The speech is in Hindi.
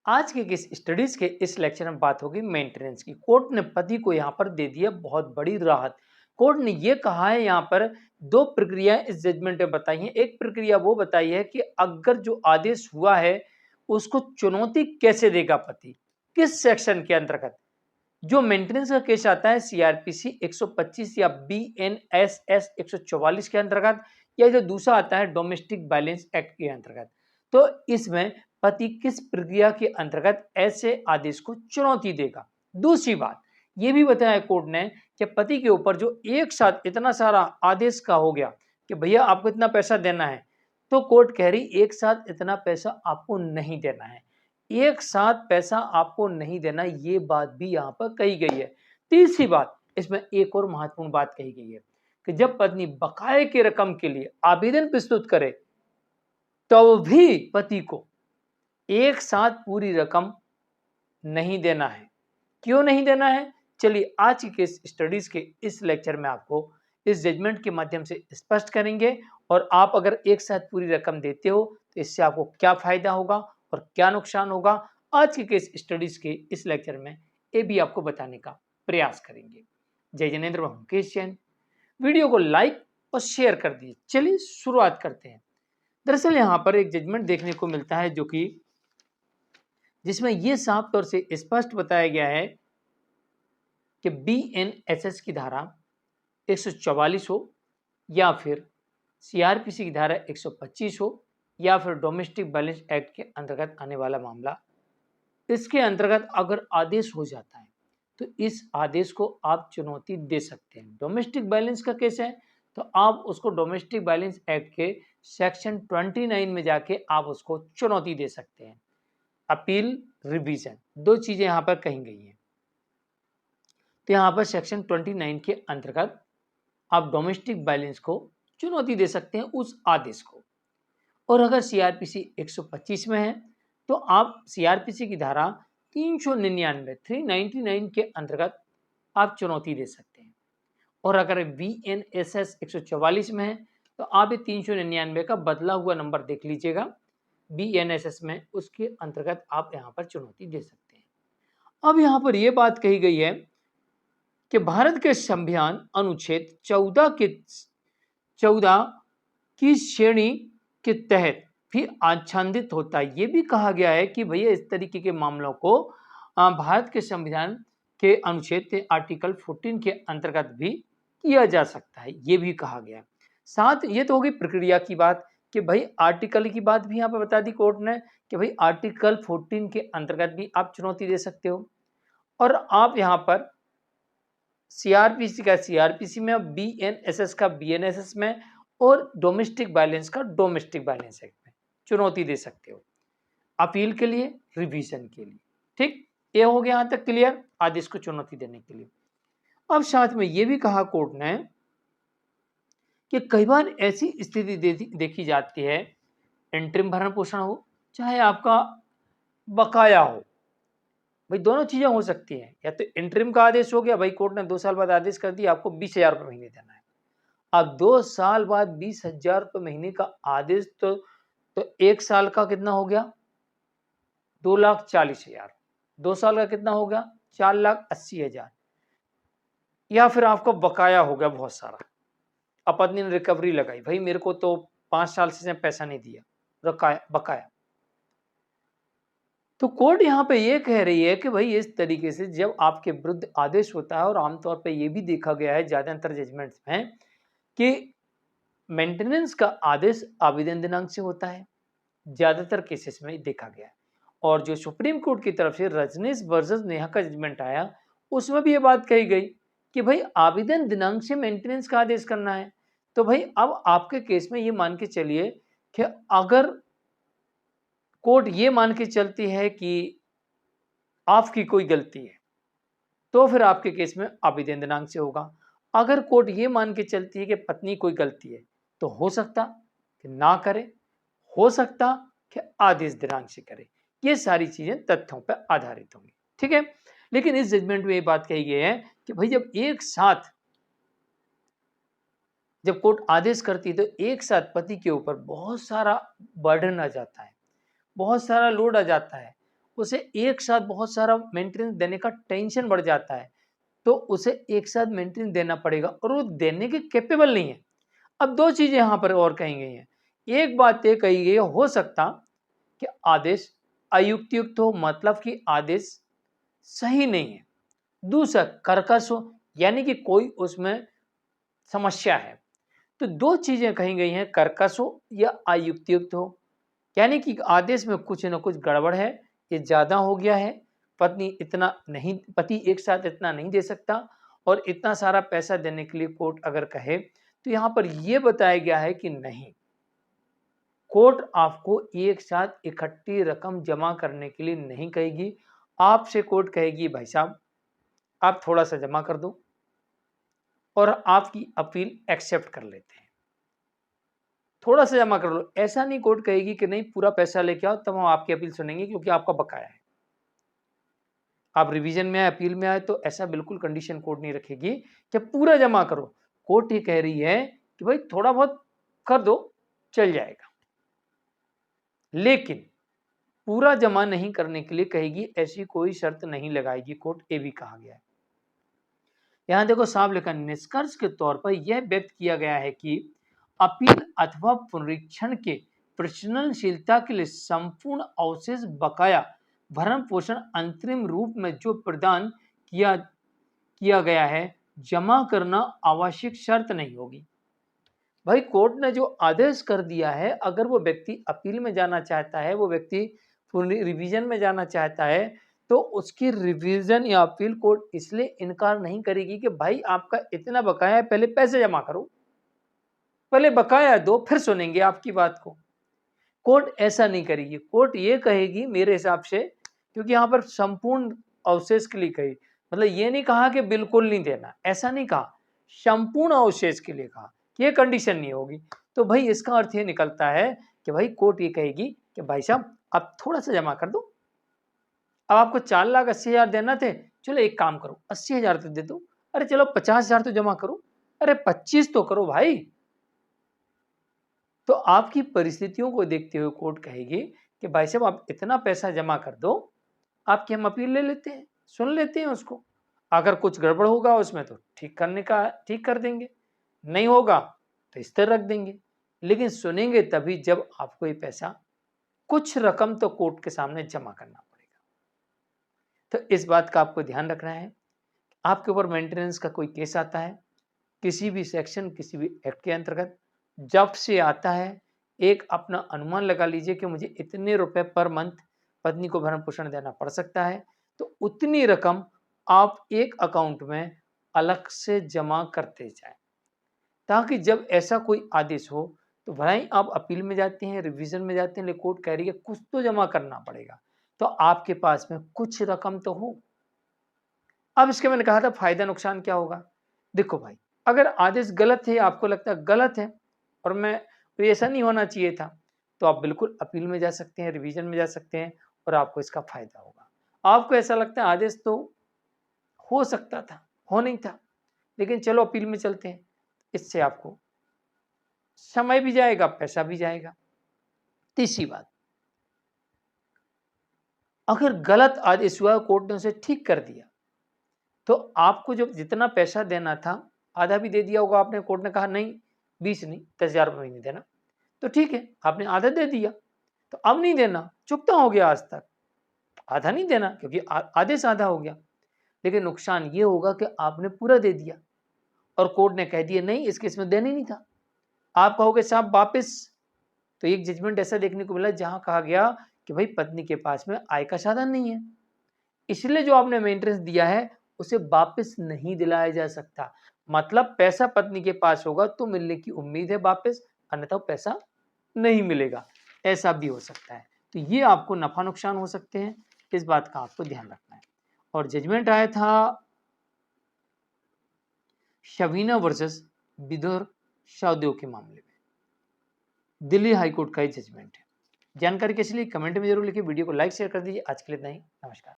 आज के किस स्टडीज के इस लेक्चर में बात होगी मेंटेनेंस की। कोर्ट ने पति को यहाँ पर दे दिया बहुत बड़ी राहत। कोर्ट ने ये कहा है यहाँ पर दो प्रक्रिया इस जजमेंट में बताई है। एक प्रक्रिया वो बताई है कि अगर जो आदेश हुआ है उसको चुनौती कैसे देगा पति, किस सेक्शन के अंतर्गत। जो मेंटेनेंस का केस आता है सीआरपीसी 125 या बीएनएसएस 144 के अंतर्गत, या जो दूसरा आता है डोमेस्टिक वायलेंस एक्ट के अंतर्गत। तो इसमें पति किस प्रक्रिया के अंतर्गत ऐसे आदेश को चुनौती देगा। दूसरी बात यह भी बताया कोर्ट ने कि पति के ऊपर जो एक साथ इतना सारा आदेश का हो गया कि भैया आपको इतना पैसा देना है, तो कोर्ट कह रही एक साथ इतना पैसा आपको नहीं देना है, एक साथ पैसा आपको नहीं देना, ये बात भी यहां पर कही गई है। तीसरी बात इसमें एक और महत्वपूर्ण बात कही गई है कि जब पत्नी बकाये की रकम के लिए आवेदन प्रस्तुत करे तो भी पति को एक साथ पूरी रकम नहीं देना है। क्यों नहीं देना है, चलिए आज की केस स्टडीज के इस लेक्चर में आपको इस जजमेंट के माध्यम से स्पष्ट करेंगे। और आप अगर एक साथ पूरी रकम देते हो तो इससे आपको क्या फायदा होगा और क्या नुकसान होगा, आज की केस स्टडीज के इस लेक्चर में ये भी आपको बताने का प्रयास करेंगे। जय जिनेंद्र, मैं मुकेश जैन। वीडियो को लाइक और शेयर कर दीजिए। चलिए शुरुआत करते हैं। दरअसल यहाँ पर एक जजमेंट देखने को मिलता है जो कि जिसमें यह साफ तौर से स्पष्ट बताया गया है कि बीएनएसएस की धारा 144 हो या फिर सीआरपीसी की धारा 125 हो या फिर डोमेस्टिक वायलेंस एक्ट के अंतर्गत आने वाला मामला, इसके अंतर्गत अगर आदेश हो जाता है तो इस आदेश को आप चुनौती दे सकते हैं। डोमेस्टिक वायलेंस का केस है तो आप उसको डोमेस्टिक वायलेंस एक्ट के सेक्शन 29 में जाके आप उसको चुनौती दे सकते हैं। अपील, रिवीजन, दो चीजें यहां पर कही गई हैं। तो यहां पर सेक्शन 29 के अंतर्गत आप डोमेस्टिक वायलेंस को चुनौती दे सकते हैं उस आदेश को। और अगर सीआरपीसी 125 में है तो आप सीआरपीसी की धारा 399 के अंतर्गत आप चुनौती दे सकते हैं। और अगर बीएनएसएस 144 में है तो आप ये 399 का बदला हुआ नंबर देख लीजिएगा, बीएनएसएस में उसके अंतर्गत आप यहां पर चुनौती दे सकते हैं। अब यहां पर यह बात कही गई है कि भारत के संविधान अनुच्छेद 14 की श्रेणी के तहत भी आच्छादित होता है। ये भी कहा गया है कि भैया इस तरीके के मामलों को भारत के संविधान के अनुच्छेद आर्टिकल 14 के अंतर्गत भी किया जा सकता है, ये भी कहा गया। साथ ये तो होगी प्रक्रिया की बात कि भाई आर्टिकल की बात भी यहाँ पर बता दी कोर्ट ने कि भाई आर्टिकल 14 के अंतर्गत भी आप चुनौती दे सकते हो। और आप यहाँ पर सीआरपीसी का सीआरपीसी में, बीएनएसएस का बीएनएसएस में और डोमेस्टिक वायलेंस का डोमेस्टिक वायलेंस एक्ट में चुनौती दे सकते हो, अपील के लिए, रिवीजन के लिए। ठीक, ये हो गया यहां तक क्लियर आदेश को चुनौती देने के लिए। अब साथ में यह भी कहा कोर्ट ने कि कई बार ऐसी स्थिति देखी जाती है, इंटरिम भरण पोषण हो चाहे आपका बकाया हो, भाई दोनों चीजें हो सकती हैं। या तो इंटरिम का आदेश हो गया, भाई कोर्ट ने 2 साल बाद आदेश कर दिया आपको 20,000 रुपये महीने देना है। अब 2 साल बाद 20,000 रुपये महीने का आदेश तो 1 साल का कितना हो गया 2,40,000, 2 साल का कितना हो गया 4,80,000। या फिर आपको बकाया हो गया बहुत सारा, अब पत्नी ने रिकवरी लगाई, भाई मेरे को तो 5 साल से पैसा नहीं दिया, बकाया। तो कोर्ट यहां पे ये कह रही है कि भाई इस तरीके से जब आपके विरुद्ध आदेश होता है, और आमतौर पे ये भी देखा गया है ज्यादातर जजमेंट्स में कि मेंटेनेंस का आदेश आवेदन दिनांक से होता है, ज्यादातर केसेस में देखा गया है। और जो सुप्रीम कोर्ट की तरफ से रजनीश वर्सेस नेहा का जजमेंट आया उसमें भी ये बात कही गई कि भाई आवेदन दिनांक से मेंटेनेंस का आदेश करना है। तो भाई अब आपके केस में ये मान के चलिए कि अगर कोर्ट ये मान के चलती है कि आपकी कोई गलती है तो फिर आपके केस में आवेदन दिनांक से होगा। अगर कोर्ट ये मान के चलती है कि पत्नी कोई गलती है तो हो सकता कि ना करे, हो सकता कि आदेश दिनांक से करे। ये सारी चीजें तथ्यों पर आधारित होंगी, ठीक है। लेकिन इस जजमेंट में ये बात कही गई है कि भाई जब एक साथ जब कोर्ट आदेश करती है तो एक साथ पति के ऊपर बहुत सारा बर्डन आ जाता है, बहुत सारा लोड आ जाता है। उसे एक साथ बहुत सारा मेंटेनेंस देने का टेंशन बढ़ जाता है, तो उसे एक साथ मेंटेनेंस देना पड़ेगा और वो देने के कैपेबल नहीं है। अब दो चीजें यहां पर और कही गई हैं। एक बात ये कही गई, हो सकता कि आदेश अयुक्तियुक्त हो, मतलब कि आदेश सही नहीं है। दूसरा कर्कश हो, यानी कि कोई उसमें समस्या है। तो दो चीजें कही गई हैं, कर्कश हो या अयुक्तियुक्त हो, यानी कि आदेश में कुछ न कुछ गड़बड़ है, ये ज्यादा हो गया है, पति एक साथ इतना नहीं दे सकता, और इतना सारा पैसा देने के लिए कोर्ट अगर कहे तो यहां पर यह बताया गया है कि नहीं, कोर्ट आपको एक साथ इकट्ठी रकम जमा करने के लिए नहीं कहेगी। आपसे कोर्ट कहेगी भाई साहब आप थोड़ा सा जमा कर दो, और आपकी अपील एक्सेप्ट कर लेते हैं, थोड़ा सा जमा कर लो। ऐसा नहीं कोर्ट कहेगी कि नहीं पूरा पैसा लेके आओ तब हम आपकी अपील सुनेंगे क्योंकि आपका बकाया है। आप रिवीजन में आए, अपील में आए, तो ऐसा बिल्कुल कंडीशन कोर्ट नहीं रखेगी कि पूरा जमा करो। कोर्ट ये कह रही है कि भाई थोड़ा बहुत कर दो, चल जाएगा, लेकिन पूरा जमा नहीं करने के लिए कहेगी, ऐसी कोई शर्त नहीं लगाएगी कोर्ट, ये भी कहा गया है। यहां देखो साफ लिखा, निष्कर्ष के तौर पर यह व्यक्त किया गया है कि अपील अथवा पुनरीक्षण के प्रश्नशीलता के लिए संपूर्ण अवशेष बकाया भरण पोषण अंतरिम रूप में जो प्रदान किया गया है जमा करना आवश्यक शर्त नहीं होगी। भाई कोर्ट ने जो आदेश कर दिया है, अगर वो व्यक्ति अपील में जाना चाहता है, वो व्यक्ति रिवीजन में जाना चाहता है, तो उसकी रिवीजन या अपील कोर्ट इसलिए इनकार नहीं करेगी कि भाई आपका इतना बकाया है, पहले पैसे जमा करो, पहले बकाया दो, फिर सुनेंगे आपकी बात को। कोर्ट ऐसा नहीं करेगी। कोर्ट ये कहेगी मेरे हिसाब से, क्योंकि यहां पर संपूर्ण अवशेष के लिए कही, मतलब ये नहीं कहा कि बिल्कुल नहीं देना, ऐसा नहीं कहा, संपूर्ण अवशेष के लिए कहा, ये कंडीशन नहीं होगी। तो भाई इसका अर्थ ये निकलता है कि भाई कोर्ट ये कहेगी कि भाई साहब आप थोड़ा सा जमा कर दो, अब आपको 4,80,000 देना थे, चलो एक काम करो 80,000 तो दे दो, अरे चलो 50,000 तो जमा करो, अरे 25 तो करो भाई। तो आपकी परिस्थितियों को देखते हुए कोर्ट कहेगी कि भाई साहब आप इतना पैसा जमा कर दो, आपकी हम अपील ले लेते हैं, सुन लेते हैं उसको, अगर कुछ गड़बड़ होगा उसमें तो ठीक कर देंगे, नहीं होगा तो स्थिर रख देंगे, लेकिन सुनेंगे तभी जब आपको ये पैसा, कुछ रकम तो कोर्ट के सामने जमा करना पड़ेगा। तो इस बात का आपको ध्यान रखना है। आपके ऊपर मेंटेनेंस का कोई केस आता है, किसी भी सेक्शन किसी भी एक्ट के अंतर्गत जब से आता है, एक अपना अनुमान लगा लीजिए कि मुझे इतने रुपए पर मंथ पत्नी को भरण पोषण देना पड़ सकता है, तो उतनी रकम आप एक अकाउंट में अलग से जमा करते जाएं, ताकि जब ऐसा कोई आदेश हो तो भले आप अपील में जाते हैं, रिवीजन में जाते हैं, लेकिन कोर्ट कह रही है कुछ तो जमा करना पड़ेगा, तो आपके पास में कुछ रकम तो हो। अब इसके मैंने कहा था फायदा नुकसान क्या होगा। देखो भाई, अगर आदेश गलत है, आपको लगता है गलत है और मैं तो ऐसा नहीं होना चाहिए था, तो आप बिल्कुल अपील में जा सकते हैं, रिवीजन में जा सकते हैं और आपको इसका फायदा होगा। आपको ऐसा लगता है आदेश तो हो सकता था, हो नहीं था, लेकिन चलो अपील में चलते हैं, इससे आपको समय भी जाएगा, पैसा भी जाएगा। तीसरी बात, अगर गलत आदेश हुआ, कोर्ट ने उसे ठीक कर दिया, तो आपको जो जितना पैसा देना था आधा भी दे दिया होगा आपने, कोर्ट ने कहा नहीं 20 नहीं 10,000 रुपये महीने देना, तो ठीक है आपने आधा दे दिया, तो अब नहीं देना, चुकता हो गया आज तक, आधा नहीं देना क्योंकि आधे से आधा हो गया। लेकिन नुकसान ये होगा कि आपने पूरा दे दिया और कोर्ट ने कह दिया नहीं इस केस में देना ही नहीं था, आप कहोगे साहब वापिस। तो एक जजमेंट ऐसा देखने को मिला जहां कहा गया कि भाई पत्नी के पास में आय का साधन नहीं है, इसलिए जो आपने मेंटेनेंस दिया है उसे वापस नहीं दिलाया जा सकता। मतलब पैसा पत्नी के पास होगा तो मिलने की उम्मीद है वापस, अन्यथा पैसा नहीं मिलेगा, ऐसा भी हो सकता है। तो ये आपको नफा नुकसान हो सकते हैं, इस बात का आपको ध्यान रखना है। और जजमेंट आया था शबीना वर्सेस विदुर शाहदेव के मामले में, दिल्ली हाईकोर्ट का ही जजमेंट है। जानकारी कैसी लगी कमेंट में जरूर लिखिए, वीडियो को लाइक शेयर कर दीजिए। आज के लिए इतना ही, नमस्कार।